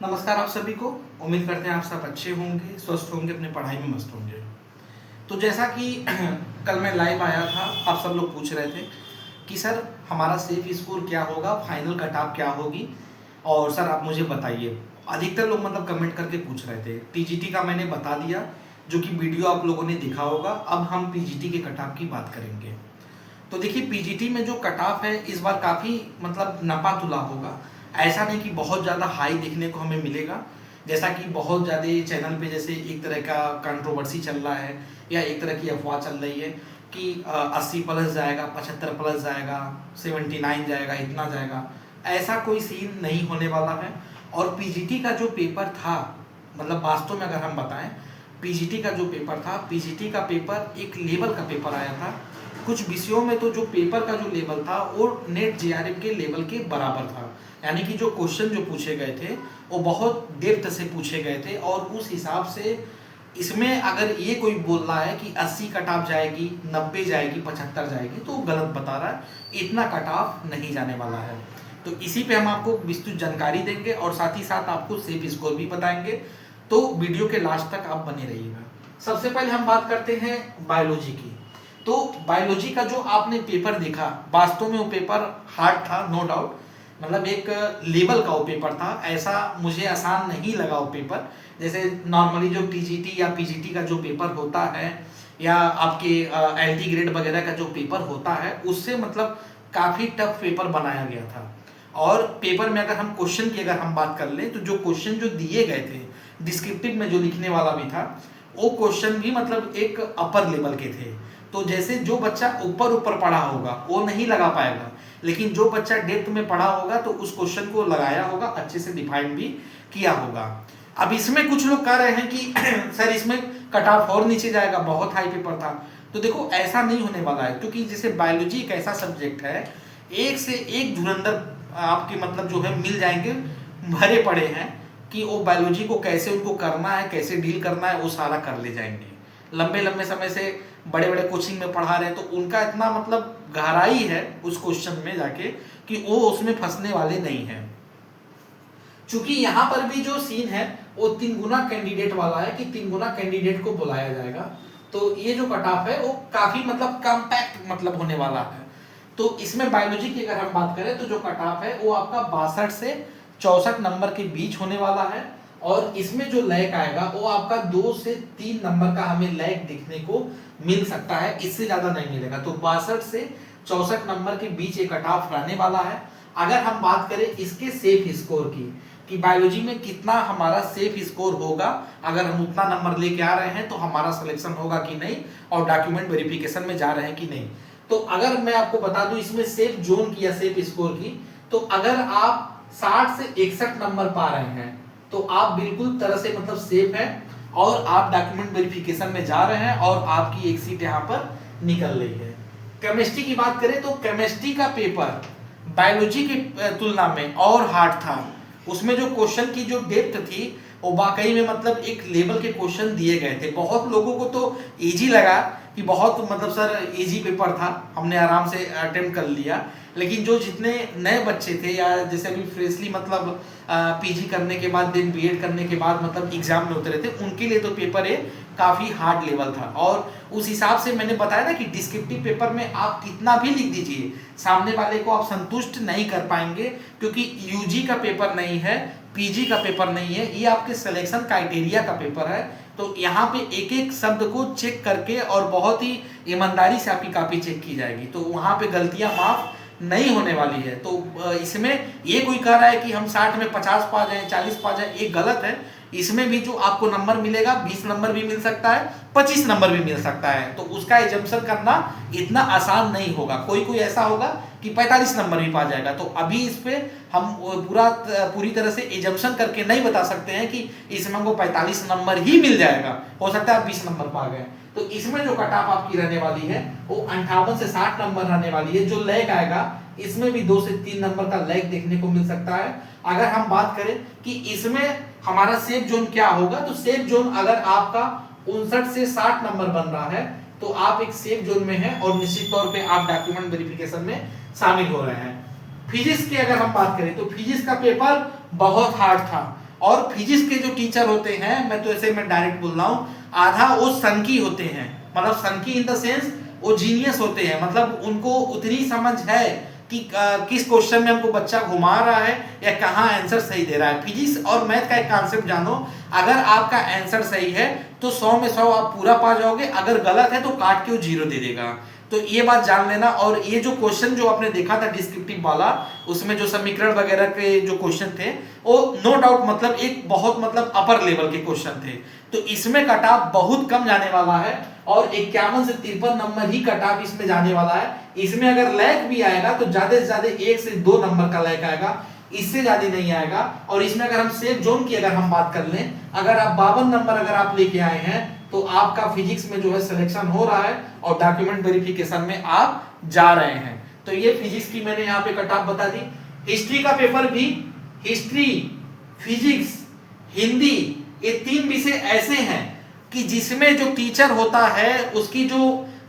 नमस्कार आप सभी को। उम्मीद करते हैं आप सब अच्छे होंगे, स्वस्थ होंगे, अपनी पढ़ाई में मस्त होंगे। तो जैसा कि कल मैं लाइव आया था, आप सब लोग पूछ रहे थे कि सर हमारा सेफ स्कोर क्या होगा, फाइनल कट ऑफ क्या होगी, और सर आप मुझे बताइए। अधिकतर लोग मतलब कमेंट करके पूछ रहे थे। पीजीटी का मैंने बता दिया, जो कि वीडियो आप लोगों ने देखा होगा। अब हम पीजीटी के कट ऑफ की बात करेंगे। तो देखिए पीजीटी में जो कट ऑफ है इस बार काफ़ी मतलब नपा तुला होगा। ऐसा नहीं कि बहुत ज़्यादा हाई देखने को हमें मिलेगा, जैसा कि बहुत ज़्यादा चैनल पे जैसे एक तरह का कंट्रोवर्सी चल रहा है या एक तरह की अफवाह चल रही है कि 80 प्लस जाएगा, 75 प्लस जाएगा, 79 जाएगा, इतना जाएगा। ऐसा कोई सीन नहीं होने वाला है। और पीजीटी का जो पेपर था, मतलब वास्तव में अगर हम बताएं, पीजीटी का जो पेपर था, पीजीटी का पेपर एक लेवल का पेपर आया था। कुछ विषयों में तो जो पेपर का जो लेवल था वो नेट जेआरएफ के लेवल के बराबर था। यानी कि जो क्वेश्चन जो पूछे गए थे वो बहुत डेप्थ से पूछे गए थे, और उस हिसाब से इसमें अगर ये कोई बोल रहा है कि 80 कट ऑफ जाएगी, 90 जाएगी, 75 जाएगी, तो वो गलत बता रहा है। इतना कट ऑफ नहीं जाने वाला है। तो इसी पे हम आपको विस्तृत जानकारी देंगे और साथ ही साथ आपको सेफ स्कोर भी बताएंगे। तो वीडियो के लास्ट तक आप बने रहिएगा। सबसे पहले हम बात करते हैं बायोलॉजी की। तो बायोलॉजी का जो आपने पेपर देखा, वास्तव में वो पेपर हार्ड था, नो डाउट। मतलब एक लेवल का वो पेपर था। ऐसा मुझे आसान नहीं लगा वो पेपर। जैसे नॉर्मली जो टीजीटी या पीजीटी का जो पेपर होता है या आपके एलटी ग्रेड वगैरह का जो पेपर होता है, उससे मतलब काफ़ी टफ पेपर बनाया गया था। और पेपर में अगर हम क्वेश्चन की अगर हम बात कर लें, तो जो क्वेश्चन जो दिए गए थे डिस्क्रिप्टिव में, जो लिखने वाला भी था, वो क्वेश्चन भी मतलब एक अपर लेवल के थे। तो जैसे जो बच्चा ऊपर ऊपर पढ़ा होगा वो नहीं लगा पाएगा, लेकिन जो बच्चा डेप्थ में पढ़ा होगा तो उस क्वेश्चन को लगाया होगा, अच्छे से डिफाइन भी किया होगा। अब इसमें कुछ लोग कह रहे हैं कि सर इसमें कट ऑफ और नीचे जाएगा, बहुत हाई पेपर था। तो देखो ऐसा नहीं होने वाला है, क्योंकि जैसे बायोलॉजी एक ऐसा सब्जेक्ट है, एक से एक धुरंधर आपके मतलब जो है मिल जाएंगे, भरे पड़े हैं कि वो बायोलॉजी को कैसे उनको करना है, कैसे डील करना है, वो सारा कर ले जाएंगे। लंबे लंबे समय से बड़े बड़े कोचिंग में पढ़ा रहे हैं, तो उनका इतना मतलब गहराई है उस क्वेश्चन में जाके कि वो उसमें फंसने वाले नहीं हैं। चूंकि यहाँ पर भी जो सीन है वो 3 गुना कैंडिडेट वाला है कि 3 गुना कैंडिडेट को बुलाया जाएगा। तो ये जो कट ऑफ है वो काफी मतलब कॉम्पैक्ट मतलब होने वाला है। तो इसमें बायोलॉजी की अगर हम बात करें तो जो कट ऑफ है वो आपका 62 से 64 नंबर के बीच होने वाला है। और इसमें जो लैक आएगा वो आपका 2 से 3 नंबर का हमें लैक देखने को मिल सकता है, इससे ज्यादा नहीं मिलेगा। तो 62 से 64 नंबर के बीच एक कट ऑफ रहने वाला है। अगर हम बात करें इसके सेफ स्कोर की, कि बायोलॉजी में कितना हमारा सेफ स्कोर होगा, अगर हम उतना नंबर लेके आ रहे हैं तो हमारा सिलेक्शन होगा कि नहीं, और डॉक्यूमेंट वेरिफिकेशन में जा रहे हैं कि नहीं। तो अगर मैं आपको बता दूं इसमें सेफ जोन की या सेफ स्कोर की, तो अगर आप 60 से 61 नंबर पा रहे हैं तो आप बिल्कुल तरह से मतलब सेफ है, और आप डॉक्यूमेंट वेरिफिकेशन में जा रहे हैं और आपकी एक सीट यहाँ पर निकल रही है। केमिस्ट्री की बात करें तो केमिस्ट्री का पेपर बायोलॉजी की तुलना में और हार्ड था। उसमें जो क्वेश्चन की जो डेप्थ थी वो वाकई में मतलब एक लेवल के क्वेश्चन दिए गए थे। बहुत लोगों को तो इजी लगा कि बहुत मतलब सर इजी पेपर था, हमने आराम से अटेम्प्ट कर लिया। लेकिन जो जितने नए बच्चे थे या जैसे अभी फ्रेशली मतलब पीजी करने के बाद देन बीएड करने के बाद मतलब एग्जाम में उतरे थे, उनके लिए तो पेपर ये काफ़ी हार्ड लेवल था। और उस हिसाब से मैंने बताया ना कि डिस्क्रिप्टिव पेपर में आप कितना भी लिख दीजिए, सामने वाले को आप संतुष्ट नहीं कर पाएंगे, क्योंकि यूजी का पेपर नहीं है, पीजी का पेपर नहीं है, ये आपके सिलेक्शन क्राइटेरिया का पेपर है। तो यहाँ पे एक एक शब्द को चेक करके और बहुत ही ईमानदारी से आपकी कॉपी चेक की जाएगी, तो वहाँ पे गलतियाँ माफ नहीं होने वाली है। तो इसमें ये कोई कह रहा है कि हम 60 में 50 पा जाएं, 40 पा जाएं, ये गलत है। इसमें भी जो आपको नंबर मिलेगा 20 नंबर भी मिल सकता है, 25 नंबर भी मिल सकता है। तो उसका एजम्पशन करना इतना आसान नहीं होगा। कोई कोई ऐसा होगा कि 45 नंबर भी पा जाएगा। तो अभी इस पे हम पूरी तरह से एजम्पशन करके नहीं बता सकते हैं कि इसमें हमको 45 नंबर ही मिल जाएगा, हो सकता है आप 20 नंबर पा गए। तो इसमें जो कट ऑफ आपकी रहने वाली है वो 58 से 60 नंबर रहने वाली है। जो लैग आएगा इसमें भी 2 से 3 नंबर का लैग देखने को मिल सकता है। अगर हम बात करें कि इसमें हमारा सेफ जोन क्या होगा, तो सेफ जोन अगर आपका 59 से 60 नंबर बन रहा है तो आप एक सेफ जोन में हैं और निश्चित तौर पे आप डॉक्यूमेंट वेरिफिकेशन में शामिल हो रहे हैं। फिजिक्स की अगर हम बात करें तो फिजिक्स का पेपर बहुत हार्ड था। और फिजिक्स के जो टीचर होते हैं, मैं तो ऐसे मैं डायरेक्ट बोल रहा हूँ, आधा वो सनकी होते हैं, मतलब सनकी इन द सेंस वो जीनियस होते हैं, मतलब उनको उतनी समझ है कि किस क्वेश्चन में हमको बच्चा घुमा रहा है या कहाँ आंसर सही दे रहा है। फिजिक्स और मैथ का एक कॉन्सेप्ट जानो, अगर आपका आंसर सही है तो 100 में 100 आप पूरा पा जाओगे, अगर गलत है तो काट के वो 0 दे देगा। तो ये बात जान लेना। और ये जो क्वेश्चन जो आपने देखा था डिस्क्रिप्टिव वाला, उसमें जो समीकरण वगैरह के जो क्वेश्चन थे वो नो डाउट मतलब एक बहुत मतलब अपर लेवल के क्वेश्चन थे। तो इसमें कट ऑफ बहुत कम जाने वाला है और 51 से 53 नंबर ही कट ऑफ इसमें जाने वाला है। इसमें अगर लैग भी आएगा तो ज्यादा से ज्यादा 1 से 2 नंबर का लैग आएगा, इससे ज्यादा नहीं आएगा। और इसमें अगर हम सेफ जोन की अगर हम बात कर लें, अगर आप 52 नंबर अगर आप लेके आए हैं तो आपका फिजिक्स में जो है सिलेक्शन हो रहा है और डॉक्यूमेंट वेरिफिकेशन में आप जा रहे हैं। तो ये फिजिक्स की मैंने यहाँ पे कट ऑफ बता दी। हिस्ट्री का पेपर भी, हिस्ट्री, फिजिक्स, हिंदी, ये 3 विषय ऐसे हैं कि जिसमें जो टीचर होता है उसकी जो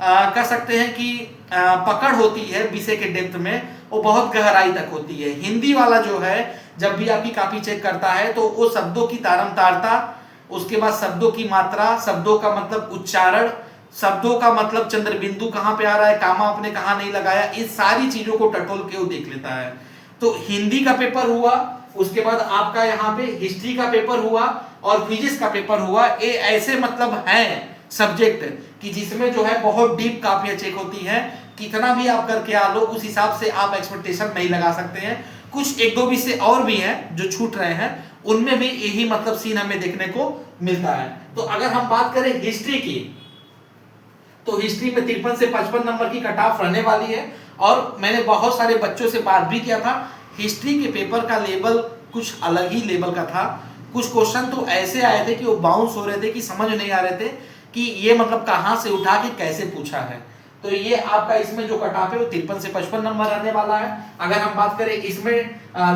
कह सकते हैं कि पकड़ होती है विषय के डेप्थ में, वो बहुत गहराई तक होती है। हिंदी वाला जो है जब भी आपकी कॉपी चेक करता है तो वो शब्दों की तारमतारता, उसके बाद शब्दों की मात्रा, शब्दों का मतलब उच्चारण, शब्दों का मतलब चंद्र बिंदु कहाँ पे आ रहा है, कामा आपने कहाँ नहीं लगाया, इस सारी चीजों को टटोल के वो देख लेता है। तो हिंदी का पेपर हुआ, उसके बाद आपका यहाँ पे हिस्ट्री का पेपर हुआ और फिजिक्स का पेपर हुआ। ये ऐसे मतलब हैं सब्जेक्ट कि जिसमें जो है बहुत डीप काफियां चेक होती हैं। कितना भी आप करके आ लो उस हिसाब से आप एक्सपेक्टेशन नहीं लगा सकते हैं। कुछ 1-2 विषय और भी हैं जो छूट रहे हैं, उनमें भी यही मतलब सीन हमें देखने को मिलता है। तो अगर हम बात करें हिस्ट्री की, तो हिस्ट्री में 53 से 55 नंबर की कट ऑफ रहने वाली है। और मैंने बहुत सारे बच्चों से बात भी किया था, हिस्ट्री के पेपर का लेवल कुछ अलग ही लेवल का था। कुछ क्वेश्चन तो ऐसे आए थे कि वो बाउंस हो रहे थे कि समझ नहीं आ रहे थे कि ये मतलब कहां से उठा के कैसे पूछा है। तो ये आपका इसमें जो कट ऑफ है वो 53 से 55 नंबर आने वाला है। अगर हम बात करें इसमें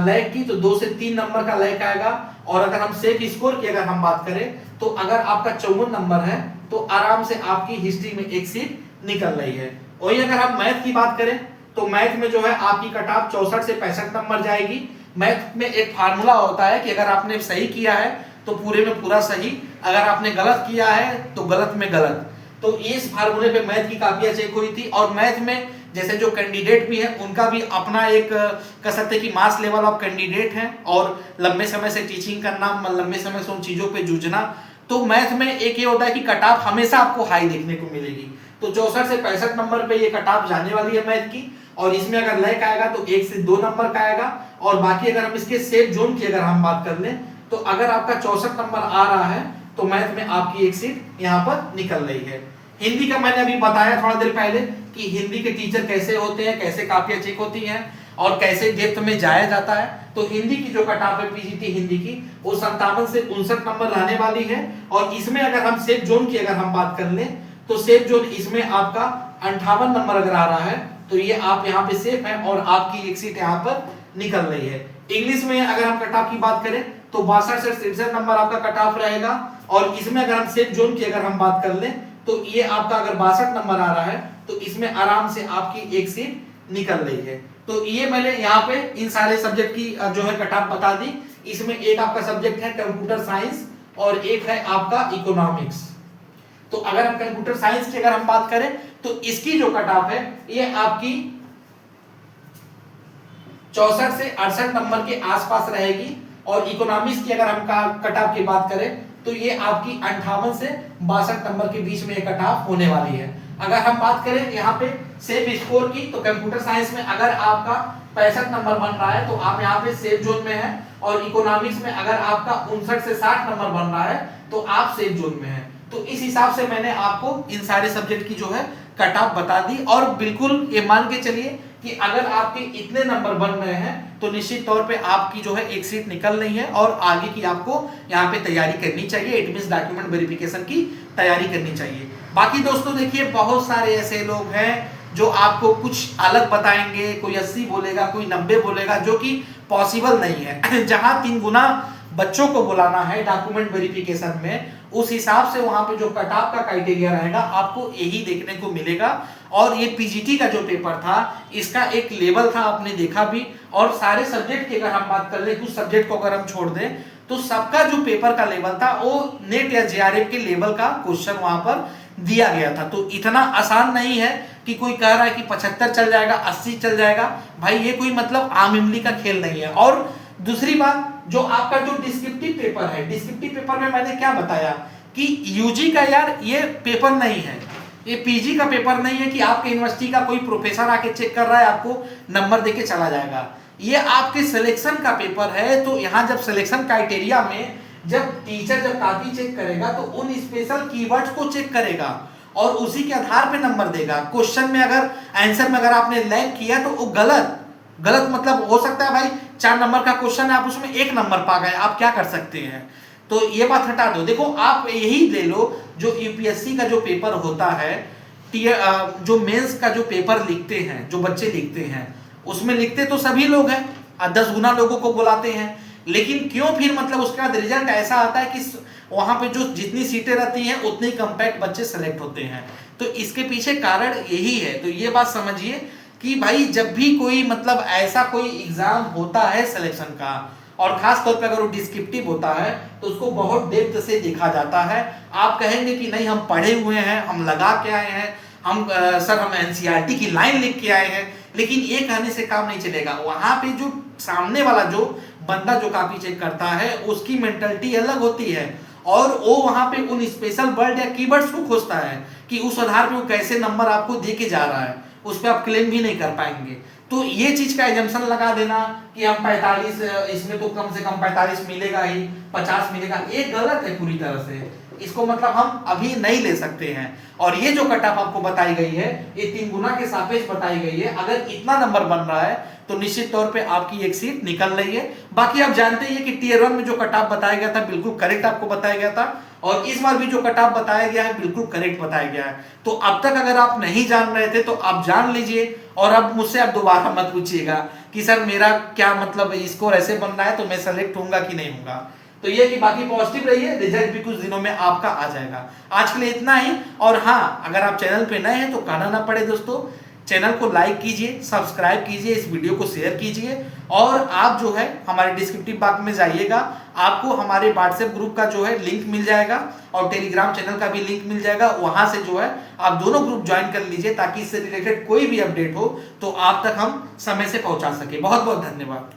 लैग की तो 2 से 3 नंबर का लैग आएगा। और अगर हम सेफ स्कोर की अगर हम बात करें तो अगर आपका 54 नंबर है तो आराम से आपकी हिस्ट्री में एक सीट निकल रही है। वही अगर हम मैथ की बात करें तो मैथ में जो है आपकी कट ऑफ 64 से 65 नंबर जाएगी। मैथ में एक फार्मूला होता है कि अगर आपने सही किया है तो पूरे में पूरा सही, अगर आपने गलत किया है तो गलत में गलत। तो इस फार्मूले पे मैथ की काफियां चेक हुई थी। और मैथ में जैसे जो कैंडिडेट भी है उनका भी अपना एक कह सकते हैं कि मास लेवल ऑफ कैंडिडेट है और लंबे समय से टीचिंग करना, लंबे समय से उन चीजों पे जूझना। तो मैथ में एक ये होता है कि कट ऑफ हमेशा आपको हाई देखने को मिलेगी। तो 64 से 65 नंबर पे ये कट ऑफ जाने वाली है मैथ की। और इसमें अगर लैग आएगा तो 1 से 2 नंबर का आएगा। और बाकी अगर हम इसके सेफ जोन की अगर हम बात कर लें तो अगर आपका 64 नंबर आ रहा है तो मैथ में आपकी एक सीट यहाँ पर निकल रही है। हिंदी का मैंने अभी बताया थोड़ा देर पहले कि हिंदी के टीचर कैसे होते हैं, कैसे काफियां चेक होती हैं और कैसे डेप्थ में जाया जाता है। तो हिंदी की जो कट ऑफ है पीजीटी हिंदी की वो 57 से 59 नंबर रहने वाली है। और इसमें अगर हम सेफ जोन की अगर हम बात कर लें तो सेफ जोन इसमें आपका 58 नंबर अगर आ रहा है तो ये आप यहाँ पे सेफ है और आपकी एक सीट यहाँ पर निकल रही है। इंग्लिश में अगर हम कट ऑफ की बात करें तो 62 से 63 नंबर आपका कट ऑफ रहेगा। और इसमें अगर हम सेफ जोन की अगर हम बात कर लें तो ये आपका अगर 62 नंबर आ रहा है तो इसमें आराम से आपकी एक सीट निकल रही है। तो ये मैंने यहाँ पे इन सारे सब्जेक्ट की जो है कट ऑफ बता दी। इसमें एक आपका सब्जेक्ट है कंप्यूटर साइंस और एक है आपका इकोनॉमिक्स। तो अगर हम कंप्यूटर साइंस की अगर हम बात करें तो इसकी जो कट ऑफ है ये आपकी 64 से 68 नंबर के आसपास रहेगी। और इकोनॉमिक्स की अगर हम कट ऑफ की बात करें तो ये आपकी 58 से 62 नंबर के बीच में कट ऑफ होने वाली है। अगर हम बात करें यहाँ पे सेफ स्कोर की तो कंप्यूटर साइंस में अगर आपका 65 नंबर बन रहा है तो आप यहाँ पे सेफ जोन में है। और इकोनॉमिक्स में अगर आपका 59 से 60 नंबर बन रहा है तो आप सेफ जोन में है। तो इस हिसाब से मैंने आपको इन सारे सब्जेक्ट की जो है कट ऑफ बता दी। और बिल्कुल ये मान के चलिए कि अगर आपके इतने नंबर बन रहे हैं तो निश्चित तौर पे आपकी जो है एक सीट निकल रही है और आगे की आपको यहाँ पे तैयारी करनी चाहिए। इट मींस डॉक्यूमेंट वेरिफिकेशन की तैयारी करनी चाहिए। बाकी दोस्तों देखिए बहुत सारे ऐसे लोग हैं जो आपको कुछ अलग बताएंगे, कोई 80 बोलेगा, कोई 90 बोलेगा, जो कि पॉसिबल नहीं है। जहां 3 गुना बच्चों को बुलाना है डॉक्यूमेंट वेरिफिकेशन में, उस हिसाब से वहां पे जो कट ऑफ का क्राइटेरिया रहेगा आपको यही देखने को मिलेगा। और ये पीजीटी का जो पेपर था इसका एक लेवल था, आपने देखा भी। और सारे सब्जेक्ट की अगर हम बात कर ले, कुछ सब्जेक्ट को अगर हम छोड़ दें तो सबका जो पेपर का लेवल था वो नेट या जेआरएफ के लेवल का क्वेश्चन वहां पर दिया गया था। तो इतना आसान नहीं है कि कोई कह रहा है कि 75 चल जाएगा, 80 चल जाएगा, भाई ये कोई मतलब आम इमली का खेल नहीं है। और दूसरी बात, जो आपका जो डिस्क्रिप्टिव पेपर है, डिस्क्रिप्टिव पेपर में मैंने क्या बताया कि यूजी का यार ये पेपर नहीं है, ये पीजी का पेपर नहीं है कि आपके यूनिवर्सिटी का कोई प्रोफेसर आके चेक कर रहा है आपको नंबर देके चला जाएगा। ये आपके सिलेक्शन का पेपर है। तो यहाँ जब सिलेक्शन क्राइटेरिया में जब टीचर जब कॉपी चेक करेगा तो उन स्पेशल कीवर्ड्स को चेक करेगा और उसी के आधार पे नंबर देगा। क्वेश्चन में अगर आंसर में अगर आपने लैग किया तो वो गलत मतलब हो सकता है भाई 4 नंबर का क्वेश्चन है, आप उसमें 1 नंबर पा गए, आप क्या कर सकते हैं। तो ये बात हटा दो। देखो आप यही ले लो, जो यूपीएससी का जो पेपर होता है, जो मेंस का जो पेपर लिखते हैं, जो बच्चे लिखते हैं, उसमें लिखते तो सभी लोग हैं, 10 गुना लोगों को बुलाते हैं, लेकिन क्यों फिर मतलब उसके बाद रिजल्ट ऐसा आता है कि वहां पे जो जितनी सीटें रहती हैं उतने कम्पैक्ट बच्चे सेलेक्ट होते हैं। तो इसके पीछे कारण यही है। तो ये बात समझिए कि भाई जब भी कोई मतलब ऐसा कोई एग्जाम होता है सिलेक्शन का, और खास तौर पे अगर वो डिस्क्रिप्टिव होता है तो उसको बहुत डेप्थ से देखा जाता है। आप कहेंगे कि नहीं हम पढ़े हुए हैं, हम लगा के आए हैं, सर हम एनसीईआरटी की लाइन लिख के आए हैं, लेकिन ये कहने से काम नहीं चलेगा। वहां पे जो सामने वाला जो बंदा जो कॉपी चेक करता है उसकी मेंटालिटी अलग होती है और वो वहां पे उन स्पेशल वर्ड या कीवर्ड्स को खोजता है कि उस आधार पे वो कैसे नंबर आपको दे के जा रहा है, उस पर आप क्लेम भी नहीं कर पाएंगे। तो ये चीज का एजम्पशन लगा देना कि हम 45, इसमें तो कम से कम 45 मिलेगा ही, 50 मिलेगा, ये गलत है पूरी तरह से। इसको मतलब हम अभी नहीं ले सकते हैं। और ये जो कट ऑफ आपको बताई गई है ये 3 गुना के सापेक्ष बताई गई है। अगर इतना नंबर बन रहा है तो निश्चित तौर पे आपकी एक सीट निकल रही है। बाकी आप जानते ही है कि टियर 1 में जो कट ऑफ बताया गया था बिल्कुल करेक्ट आपको बताया गया था, और इस बार भी जो कट ऑफ बताया गया है बिल्कुल करेक्ट बताया गया है। तो अब तक अगर आप नहीं जान रहे थे तो आप जान लीजिए, और अब मुझसे आप दोबारा मत पूछिएगा कि सर मेरा क्या मतलब स्कोर ऐसे बन रहा है तो मैं सेलेक्ट होऊंगा कि नहीं होऊंगा। तो ये कि बाकी पॉजिटिव रहिए, रिजल्ट भी कुछ दिनों में आपका आ जाएगा। आज के लिए इतना ही। और हाँ, अगर आप चैनल पे नए हैं तो कहना ना पड़े दोस्तों, चैनल को लाइक कीजिए, सब्सक्राइब कीजिए, इस वीडियो को शेयर कीजिए, और आप जो है हमारे डिस्क्रिप्टिव बॉक्स में जाइएगा, आपको हमारे व्हाट्सएप ग्रुप का जो है लिंक मिल जाएगा और टेलीग्राम चैनल का भी लिंक मिल जाएगा। वहां से जो है आप दोनों ग्रुप ज्वाइन कर लीजिए ताकि इससे रिलेटेड कोई भी अपडेट हो तो आप तक हम समय से पहुंचा सके। बहुत बहुत धन्यवाद।